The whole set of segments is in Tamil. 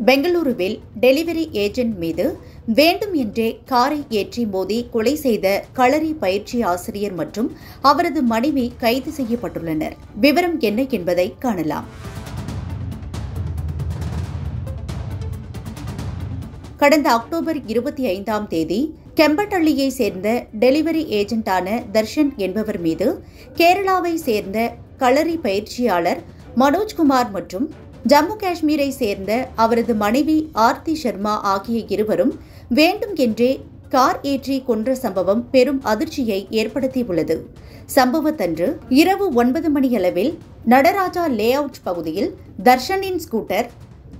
பெங்களூருவில் டெலிவரி ஏஜென்ட் மீது வேண்டும் என்றே காரை ஏற்றி மோதி கொலை செய்த களரி பயிற்சி ஆசிரியர் மற்றும் அவரது மனைவி கைது செய்யப்பட்டுள்ளனர். விவரம் என்ன என்பதை காணலாம். கடந்த அக்டோபர் 25ஆம் தேதி கெம்பட்டள்ளியை சேர்ந்த டெலிவரி ஏஜென்டான தர்ஷன் என்பவர் மீது கேரளாவை சேர்ந்த களரி பயிற்சியாளர் மனோஜ்குமார் மற்றும் ஜம்மு காஷ்மீரை சேர்ந்த அவரது மனைவி ஆர்த்தி சர்மா ஆகிய இருவரும் வேண்டும் என்றே கார் ஏற்றி கொன்ற சம்பவம் பெரும் அதிர்ச்சியை ஏற்படுத்தியுள்ளது. சம்பவத்தன்று இரவு 9 மணியளவில் நடராஜா லே அவுட் பகுதியில் தர்ஷனின் ஸ்கூட்டர்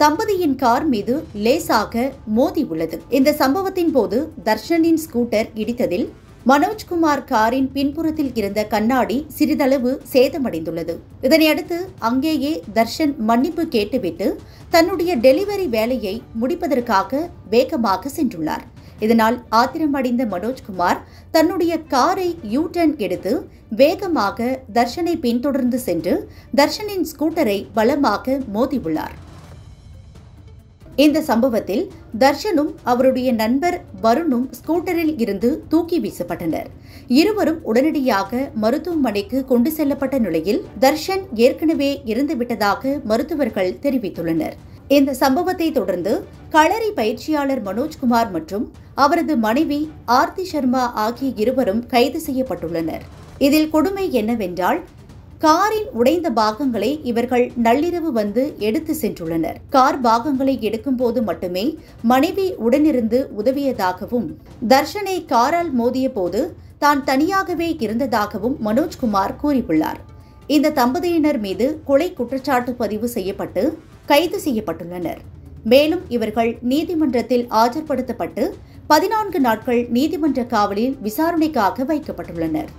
தம்பதியின் கார் மீது லேசாக மோதி உள்ளது. இந்த சம்பவத்தின் போது தர்ஷனின் ஸ்கூட்டர் இடித்ததில் மனோஜ்குமார் காரின் பின்புறத்தில் இருந்த கண்ணாடி சிறிதளவு சேதமடைந்துள்ளது. இதனையடுத்து அங்கேயே தர்ஷன் மன்னிப்பு கேட்டுவிட்டு தன்னுடைய டெலிவரி வேலையை முடிப்பதற்காக வேகமாக சென்றுள்ளார். இதனால் ஆத்திரமடைந்த மனோஜ்குமார் தன்னுடைய காரை யூ-டர்ன் எடுத்து வேகமாக தர்ஷனை பின்தொடர்ந்து சென்று தர்ஷனின் ஸ்கூட்டரை பலமாக மோதியுள்ளார். இந்த சம்பவத்தில் தர்ஷனும் அவருடைய நண்பர் வருணும் ஸ்கூட்டரில் இருந்து தூக்கி வீசப்பட்டனர். இருவரும் உடனடியாக மருத்துவமனைக்கு கொண்டு செல்லப்பட்ட நிலையில் தர்ஷன் ஏற்கனவே இறந்துவிட்டதாக மருத்துவர்கள் தெரிவித்துள்ளனர். இந்த சம்பவத்தை தொடர்ந்து களரி பயிற்சியாளர் மனோஜ்குமார் மற்றும் அவரது மனைவி ஆர்த்தி சர்மா ஆகிய இருவரும் கைது செய்யப்பட்டுள்ளனர். இதில் கொடுமை என்னவென்றால் காரின் உடைந்த பாகங்களை இவர்கள் நள்ளிரவு வந்து எடுத்து சென்றுள்ளனர். கார் பாகங்களை எடுக்கும் போது மட்டுமே மனைவி உடனிருந்து உதவியதாகவும் தர்ஷனை காரால் மோதிய போது தான் தனியாகவே இருந்ததாகவும் மனோஜ்குமார் கூறியுள்ளார். இந்த தம்பதியினர் மீது கொலை குற்றச்சாட்டு பதிவு செய்யப்பட்டு கைது செய்யப்பட்டுள்ளனர். மேலும் இவர்கள் நீதிமன்றத்தில் ஆஜர்படுத்தப்பட்டு 14 நாட்கள் நீதிமன்ற காவலில் விசாரணைக்காக வைக்கப்பட்டுள்ளனர்.